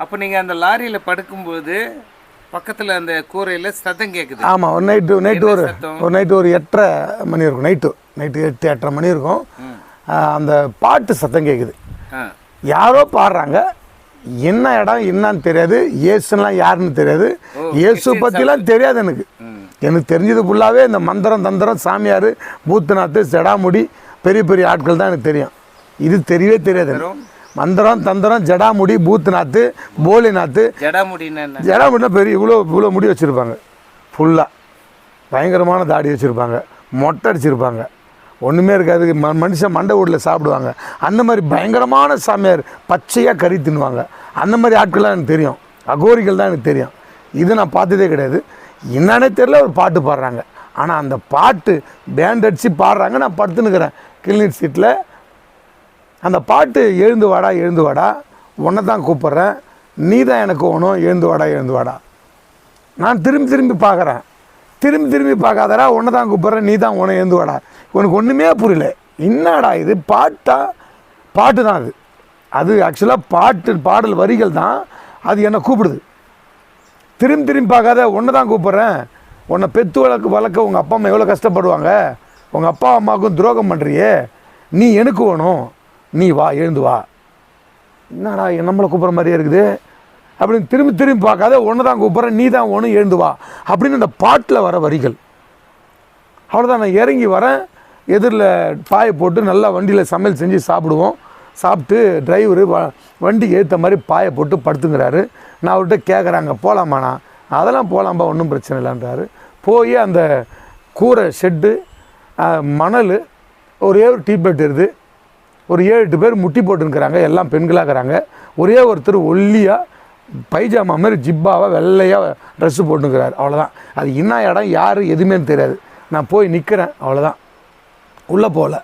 அப்போ நீங்கள் அந்த லாரியில் படுக்கும்போது பக்கத்தில் அந்த கூரையில் சத்தம் கேட்குது. ஆமாம், ஒரு நைட்டு நைட்டு ஒரு 8:30 மணி இருக்கும். நைட்டு 8:30 மணி இருக்கும். அந்த பாட்டு சத்தம் கேட்குது. யாரோ பாடுறாங்க. என்ன இடம் என்னன்னு தெரியாது, இயேசுலாம் யாருன்னு தெரியாது, இயேசு பற்றிலாம் தெரியாது எனக்கு. எனக்கு தெரிஞ்சது ஃபுல்லாகவே இந்த மந்திரம் தந்திரம் சாமியார் பூத்துநாத்து ஜடாமுடி பெரிய பெரிய ஆட்கள் தான் எனக்கு தெரியும். இது தெரியவே தெரியாது. மந்திரம் தந்திரம் ஜடாமுடி பூத்துநாத்து போலிநாத்து. ஜடாமுடினா பெரிய இவ்வளோ முடி வச்சுருப்பாங்க, ஃபுல்லாக பயங்கரமான தாடி வச்சுருப்பாங்க, மொட்டை அடிச்சிருப்பாங்க, ஒன்றுமே இருக்காது. மனுஷன் மண்டை வீட்டில் சாப்பிடுவாங்க. அந்த மாதிரி பயங்கரமான சாமியார் பச்சையாக கறி தின்னுவாங்க. அந்த மாதிரி ஆட்கள்லாம் எனக்கு தெரியும். அகோரிகள் தான் எனக்கு தெரியும். இது நான் பார்த்ததே கிடையாது. என்னன்னே தெரியல, ஒரு பாட்டு பாடுறாங்க. ஆனால் அந்த பாட்டு பேண்ட் அடித்து பாடுறாங்க. நான் படுத்துன்னுக்கிறேன் கிளினிக் சீட்டில். அந்த பாட்டு எழுந்து வாடா எழுந்து வாடா, உன்னை தான் கூப்பிட்றேன், நீ தான் எனக்கு ஒன்றும், எழுந்து வாடா எழுந்து வாடா. நான் திரும்பி திரும்பி பார்க்குறேன். திரும்பி பார்க்காதடா, உன்னை தான் கூப்பிட்றேன், நீ தான் உன்னை எழுந்து வாடா. உனக்கு ஒன்றுமே புரியல. என்னடா இது பாட்டு தான் அது. அது ஆக்சுவலாக பாடல் வரிகள் தான். அது என்னை கூப்பிடுது. திரும்பி பார்க்காத, உன்னை தான் கூப்பிட்றேன், உன்னை பெற்று வளர்க்க உங்கள் அப்பா அம்மா எவ்வளோ கஷ்டப்படுவாங்க, உங்கள் அப்பா அம்மாவுக்கும் துரோகம் பண்ணுறியே, நீ எனக்கு வேணும், நீ வா எழுந்து வா. என்னடா நம்மளை கூப்பிட்ற மாதிரியே இருக்குது அப்படின்னு திரும்பி பார்க்காத, உன்னை தான் கூப்பிட்றேன், நீ தான் ஒன்று எழுந்து வா அப்படின்னு அந்த பாட்டில் வர வரிகள். அவ்வளோதான். நான் இறங்கி வரேன். எதிரில் பாயை போட்டு நல்லா வண்டியில் சமையல் செஞ்சு சாப்பிடுவோம். சாப்பிட்டு டிரைவரு வண்டிக்கு ஏற்ற மாதிரி பாயை போட்டு படுத்துங்கிறாரு. நான் அவர்கிட்ட கேட்குறாங்க, போகலாமாண்ணா? அதெல்லாம் போகலாம்பா, ஒன்றும் பிரச்சனை இல்லைன்றாரு. போய் அந்த கூரை ஷெட்டு மணல் ஒரே ஒரு டீபெட் இருக்குது. ஒரு 7-8 பேர் முட்டி போட்டுருக்குறாங்க. எல்லாம் பெண்களாகிறாங்க. ஒரே ஒருத்தர் ஒல்லியாக பைஜாமா மாதிரி ஜிப்பாவாக வெள்ளையாக ட்ரெஸ்ஸு போட்டுக்கிறாரு. அவ்வளோதான். அது என்ன இடம் யார் எதுவுமே தெரியாது. நான் போய் நிற்கிறேன், அவ்வளோதான். உள்ளே போகல.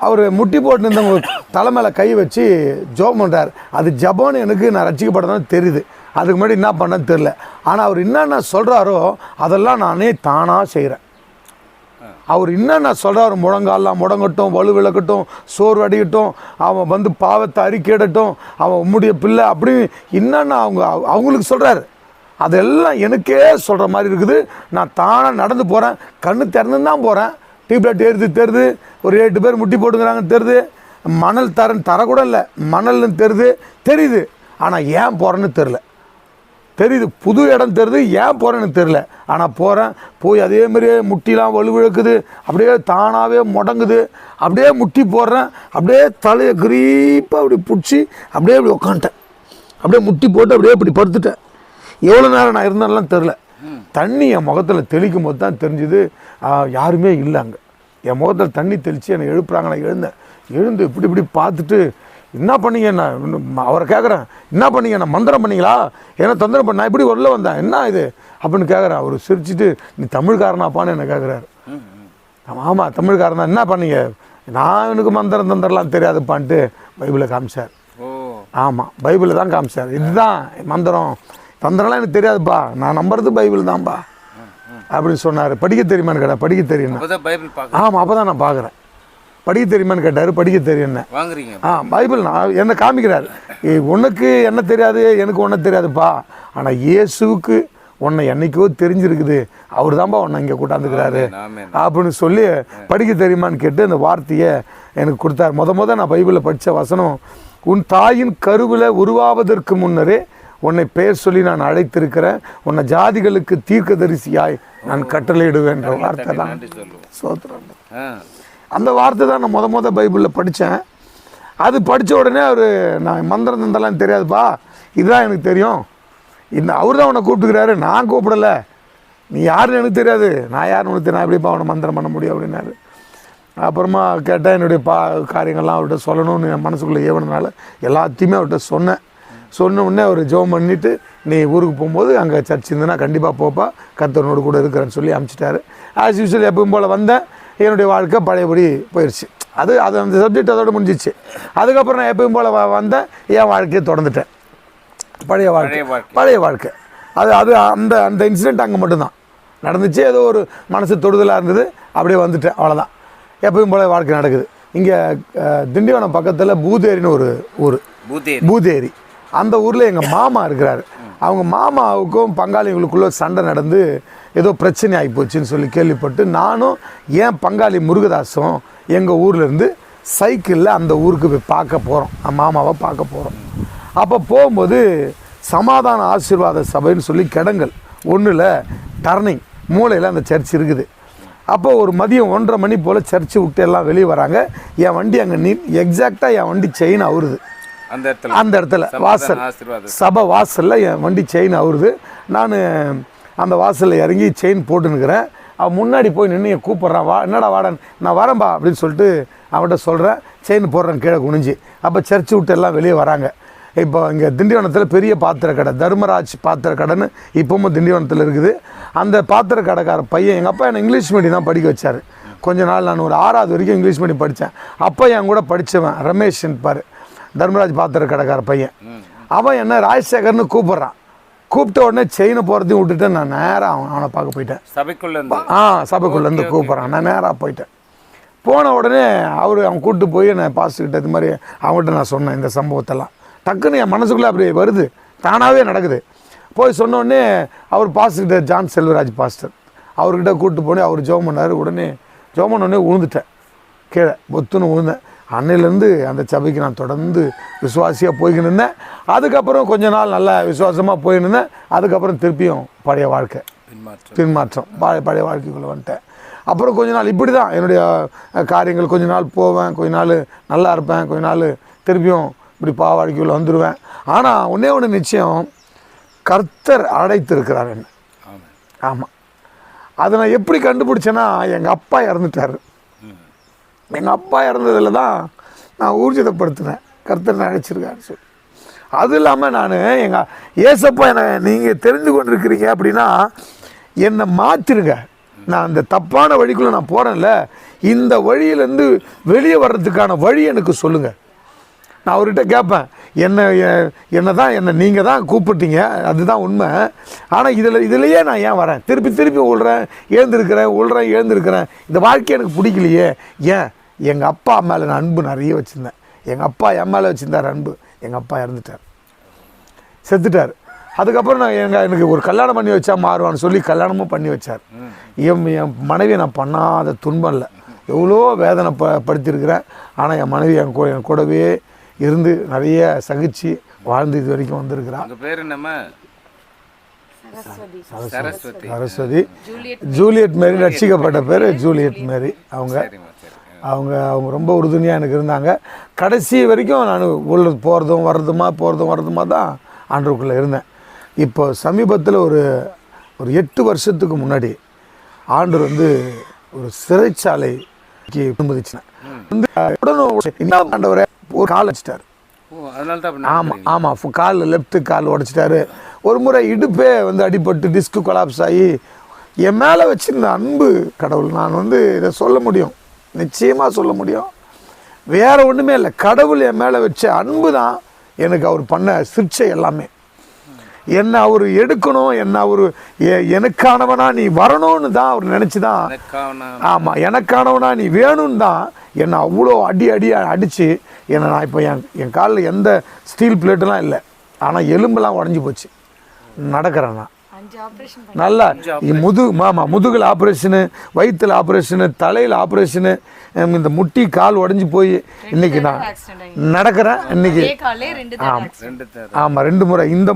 அவர் முட்டி போட்டு இருந்தவங்க தலை மேலே கை வச்சு ஜோம் பண்ணுறார். அது ஜபோன்னு எனக்கு நான் ரசிக்கப்பட்டதான் தெரியுது. அதுக்கு முன்னாடி என்ன பண்ணேன்னு தெரில. ஆனால் அவர் என்னென்ன சொல்கிறாரோ அதெல்லாம் நானே தானாக செய்கிறேன். அவர் என்னென்ன சொல்கிறார், முழங்காலாம் முடங்கட்டும், வலு விளக்கட்டும், சோறு அடிக்கட்டும், அவன் வந்து பாவத்தை அறிக்கையிடட்டும், அவன் உம்முடைய பிள்ளை அப்படின்னு என்னென்ன அவங்களுக்கு சொல்கிறாரு. அதெல்லாம் எனக்கே சொல்கிற மாதிரி இருக்குது. நான் தானாக நடந்து போகிறேன். கண்ணு திறந்து தான் போகிறேன். டியூப்லைட் தெரியுது. ஒரு 8 பேர் முட்டி போட்டுங்கிறாங்கன்னு தெரியுது. மணல் தரக்கூட இல்லை, மணல்னு தெரியுது. ஆனால் ஏன் போகிறேன்னு தெரியுது. புது இடம் தெரியுது, ஏன் போகிறேன்னு தெரில. ஆனால் போகிறேன். போய் அதே மாதிரியே முட்டிலாம் வலுவிழக்குது, அப்படியே தானாகவே முடங்குது. அப்படியே முட்டி போடுறேன். அப்படியே தலையை கிரீப்பாக அப்படி பிடிச்சி அப்படியே இப்படி உக்காந்துட்டேன். அப்படியே முட்டி போட்டு அப்படியே இப்படி படுத்துட்டேன். எவ்வளோ நேரம் நான் இருந்தாலும் தெரில. தண்ணி என் முகத்தில் தெளிக்கும் போது தான் தெரிஞ்சுது யாருமே இல்லை அங்கே. என் முகத்தில் தண்ணி தெளித்து என்னை எழுப்புறாங்க. நான் எழுந்து இப்படி பார்த்துட்டு, என்ன பண்ணீங்க? நான் அவரை கேட்குறேன், என்ன பண்ணீங்க? நான் மந்திரம் பண்ணீங்களா? ஏன்னா தொந்தரவு பண்ண நான் இப்படி உள்ள வந்தேன், என்ன இது அப்படின்னு கேட்குறேன். அவர் சிரிச்சுட்டு, நீ தமிழ்காரனாப்பான்னு என்ன கேட்குறாரு. ஆமாம் தமிழ்காரன் தான். என்ன பண்ணீங்க? நான் எனக்கு மந்திரம் தந்திரலாம் தெரியாதுப்பான்ட்டு பைபிளை காமிச்சார். ஆமாம் பைபிளில் தான் காமிச்சார். இதுதான் மந்திரம் தந்திரம்லாம் எனக்கு தெரியாதுப்பா, நான் நம்புறது பைபிள் தான்ப்பா அப்படின்னு சொன்னார். படிக்க தெரியுமான்னு கேட்டால் படிக்க தெரியும். ஆமாம் அப்போ தான் நான் பார்க்குறேன். படிக்க தெரியுமான்னு கேட்டார். படிக்க தெரியும். பைபிள் நான் என்ன காமிக்கிறார். உனக்கு என்ன தெரியாது, எனக்கு ஒன்றும் தெரியாதுப்பா, ஆனால் இயேசுவுக்கு உன்னை என்னைக்கோ தெரிஞ்சிருக்குது, அவர் தான்ப்பா உன்னை இங்கே கூட்டாந்துக்கிறாரு அப்படின்னு சொல்லி படிக்க தெரியுமான்னு கேட்டு அந்த வார்த்தையை எனக்கு கொடுத்தார். முத நான் பைபிளில் படித்த வசனம், உன் தாயின் கருவில் உருவாவதற்கு முன்னரே உன்னை பெயர் சொல்லி நான் அழைத்திருக்கிறேன், உன்னை ஜாதிகளுக்கு தீர்க்கதரிசியாய் நான் கட்டளையிடுவேன்ற வார்த்தை தான். சோத்திரம். அந்த வார்த்தை தான் நான் முத பைபிளில் படித்தேன். அது படித்த உடனே அவர், நான் மந்திரம் தந்தெல்லாம் தெரியாதுப்பா, இதுதான் எனக்கு தெரியும், அவர் தான் உன்னை கூப்பிட்டுக்கிறாரு, நான் கூப்பிடலை, நீ யாருன்னு எனக்கு தெரியாது, நான் யாருன்னு உனக்கு தெரியும், நான் எப்படிப்பா அவனை மந்திரம் பண்ண முடியும் அப்படின்னாரு. அப்புறமா கேட்டால் என்னுடைய காரியங்கள்லாம் அவர்கிட்ட சொல்லணும்னு என் மனசுக்குள்ளே ஏவனனால எல்லாத்தையுமே அவர்கிட்ட சொன்ன உடனே அவர் ஜெபம் பண்ணிவிட்டு, நீ ஊருக்கு போகும்போது அங்கே சர்ச் இருந்ததுன்னா கண்டிப்பாக போப்பா, கர்த்தரோடு கூட இருக்கிறேன்னு சொல்லி அனுப்பிச்சிட்டாரு. ஆஸ் யூஸ்வல் எப்பவும் போல் வந்தேன். என்னுடைய வாழ்க்கை பழையபடி போயிடுச்சு. அது அந்த சப்ஜெக்ட் அதோடு முடிஞ்சிச்சு. அதுக்கப்புறம் நான் எப்பவும் போல் வந்தேன், என் வாழ்க்கையை தொடர்ந்துட்டேன். பழைய வாழ்க்கை அது அந்த இன்சிடெண்ட் அங்கே மட்டும்தான் நடந்துச்சு. ஏதோ ஒரு மனசு தொடுதலாக இருந்தது, அப்படியே வந்துட்டேன், அவ்வளோதான். எப்பவும் போல வாழ்க்கை நடக்குது. இங்கே திண்டிவனம் பக்கத்தில் பூதேரின்னு ஒரு ஊர், பூதேரி. அந்த ஊரில் எங்கள் மாமா இருக்கிறாரு. அவங்க மாமாவுக்கும் பங்காளிகளுக்குள்ள சண்டை நடந்து ஏதோ பிரச்சனை ஆகி போச்சுன்னு சொல்லி கேள்விப்பட்டு நானும் ஏன் பங்காளி முருகதாசும் எங்கள் ஊர்லேருந்து சைக்கிளில் அந்த ஊருக்கு போய் பார்க்க போகிறோம், மாமாவை பார்க்க போகிறோம். அப்போ போகும்போது சமாதான ஆசீர்வாத சபைன்னு சொல்லி கிடங்கல் ஒன்றில் டர்னிங் மூலையில் அந்த சர்ச் இருக்குது. அப்போ ஒரு மதியம் 1:30 மணி போல் சர்ச்சு விட்டு எல்லாம் வெளியே வராங்க. என் வண்டி அங்கே எக்ஸாக்டாக என் வண்டி செயின் அவுருது. அந்த இடத்துல வாசல் சபை வாசலில் என் வண்டி செயின் அவுருது. நான் அந்த வாசலில் இறங்கி செயின் போட்டுன்னுக்கிறேன். அவன் முன்னாடி போய் நின்று என் கூப்பிட்றான், வா என்னடா வாடன், நான் வரேன்பா அப்படின்னு சொல்லிட்டு அவன்கிட்ட சொல்கிறேன். செயின் போடுறேன் கீழே குனிஞ்சு. அப்போ சர்ச்சு விட்டு எல்லாம் வெளியே வராங்க. இப்போ இங்கே திண்டிவனத்தில் பெரிய பாத்திர கடை தர்மராஜ் பாத்திர கடைன்னு இப்போவும் திண்டிவனத்தில் இருக்குது. அந்த பாத்திர கடைக்கார பையன் எங்கள் அப்பா என்னை இங்கிலீஷ் மீடியம் தான் படிக்க வச்சார். கொஞ்ச நாள் நான் ஒரு 6வது வரைக்கும் இங்கிலீஷ் மீடியம் படித்தேன். அப்போ என் கூட படித்தவன் ரமேஷ்ன்னு பாரு, தர்மராஜ் பாத்திர கடைக்கார பையன். அவன் என்ன ராஜசேகர்னு கூப்பிட்றான். கூப்பிட்ட உடனே செயினை போகிறதையும் விட்டுட்டு நான் நேராக அவனை பார்க்க போயிட்டேன். சபைக்குள்ளேருந்து கூப்பிட்றான். நான் நேராக போயிட்டேன். போன உடனே அவன் கூப்பிட்டு போய் நான் பாஸ்டர்கிட்ட இது மாதிரி அவங்ககிட்ட நான் சொன்னேன் இந்த சம்பவத்தெல்லாம். டக்குன்னு என் மனசுக்குள்ளே அப்படி வருது, தானாகவே நடக்குது. போய் சொன்னோடனே அவர் பாஸ்டர்கிட்ட ஜான் செல்வராஜ் பாஸ்டர் அவர்கிட்ட கூப்பிட்டு போனேன். அவர் ஜெபம் பண்ணார். உடனே ஜெபம் பண்ணோடனே விழுந்துட்டேன், கீழே பொத்துன்னு விழுந்தேன். அன்னையிலேருந்து அந்த சபைக்கு நான் தொடர்ந்து விசுவாசியாக போய்கின்னு இருந்தேன். அதுக்கப்புறம் கொஞ்ச நாள் நல்லா விசுவாசமாக போயின்னு இருந்தேன். அதுக்கப்புறம் திருப்பியும் பழைய வாழ்க்கை பின்மாற்றம், பழைய வாழ்க்கைக்குள்ளே வந்துட்டேன். அப்புறம் கொஞ்ச நாள் இப்படி தான் என்னுடைய காரியங்கள். கொஞ்ச நாள் போவேன், கொஞ்ச நாள் நல்லா இருப்பேன், கொஞ்ச நாள் திருப்பியும் இப்படி வாழ்க்கைக்குள்ளே வந்துடுவேன். ஆனால் ஒன்றே ஒன்று நிச்சயம், கர்த்தர் அழைத்திருக்கிறார் என்ன. ஆமாம், அதை நான் எப்படி கண்டுபிடிச்சேன்னா, எங்கள் அப்பா இறந்துட்டார். எங்கள் அப்பா இறந்ததில் தான் நான் ஊர்ஜிதப்படுத்தினேன் கர்த்தர் அழைச்சிருக்காரு சொல்லி. அது இல்லாமல் நான் எங்கள் ஏசப்பா என்னை நீங்கள் தெரிந்து கொண்டிருக்கிறீங்க அப்படின்னா என்னை மாற்றிருங்க. நான் அந்த தப்பான வழிக்குள்ளே நான் போகிறேன்ல, இந்த வழியிலேருந்து வெளியே வர்றதுக்கான வழி எனக்கு சொல்லுங்கள். நான் அவர்கிட்ட கேட்பேன், என்னை நீங்கள் தான் கூப்பிட்டீங்க, அதுதான் உண்மை. ஆனால் இதுலையே நான் ஏன் வரேன், திருப்பி உள்றேன் எழுந்திருக்கிறேன், இந்த வாழ்க்கை எனக்கு பிடிக்கலையே. ஏன், எங்கள் அப்பா மேலே நான் அன்பு நிறைய வச்சுருந்தேன். எங்கள் அப்பா என் மேலே வச்சுருந்தார் அன்பு. எங்கள் அப்பா இறந்துட்டார், செத்துட்டார். அதுக்கப்புறம் நான் எனக்கு ஒரு கல்யாணம் பண்ணி வச்சா மாறுவான்னு சொல்லி கல்யாணமும் பண்ணி வச்சார். என் மனைவியை நான் பண்ணாத துன்பம் இல்லை, எவ்வளோ வேதனை படுத்திருக்கிறேன். ஆனால் என் மனைவி என் கூடவே இருந்து நிறைய சகிச்சு வாழ்ந்து இது வரைக்கும் வந்திருக்கிறான். பேர் என்னம்மா? சரஸ்வதி. ஜூலியட் மேரி, ரட்சிக்கப்பட்ட பேர் ஜூலியட் மேரி. அவங்க ரொம்ப உறுதுணையாக எனக்கு இருந்தாங்க. கடைசி வரைக்கும் நான் உள்ள போகிறதும் வர்றதுமா தான் ஆண்டவருக்குள்ளே இருந்தேன். இப்போ சமீபத்தில் ஒரு 8 வருஷத்துக்கு முன்னாடி ஆண்டவர் ஒரு சிறைச்சாலைக்கு அனுமதிச்சினேன். ஆண்டவரை ஒரு கால் வச்சிட்டாரு. ஆமாம், கால் லெஃப்ட் கால் உடைச்சிட்டாரு. ஒரு முறை இடுப்பே அடிபட்டு டிஸ்க்கு கொலாப்ஸ் ஆகி என் மேலே வச்சிருந்த அன்பு கடவுள். நான் இதை சொல்ல முடியும், நிச்சயமாக சொல்ல முடியும். வேற ஒன்றுமே இல்லை, கடவுள் என் மேலே வச்ச அன்பு தான் எனக்கு அவர் பண்ண சிகிச்சை எல்லாமே. என்னை அவர் எடுக்கணும், எனக்கானவனா நீ வரணும்னு தான் அவர் நினச்சி தான். ஆமாம், எனக்கானவனா நீ வேணும்னு தான் என்னை அவ்வளோ அடித்து என்னை நான் இப்போ என் காலில் எந்த ஸ்டீல் பிளேட்டெலாம் இல்லை, ஆனால் எலும்பெல்லாம் உடஞ்சி போச்சு. நடக்கிறேன் நான் நல்லா. முதுகில் ஆப்ரேஷனு, வயிற்றில் ஆப்ரேஷனு, தலையில் ஆப்ரேஷனு, இந்த முட்டி கால் உடஞ்சி போய் இன்னைக்கு நான் நடக்கிறேன். இன்னைக்கு ஆமாம் 2 முறை இந்த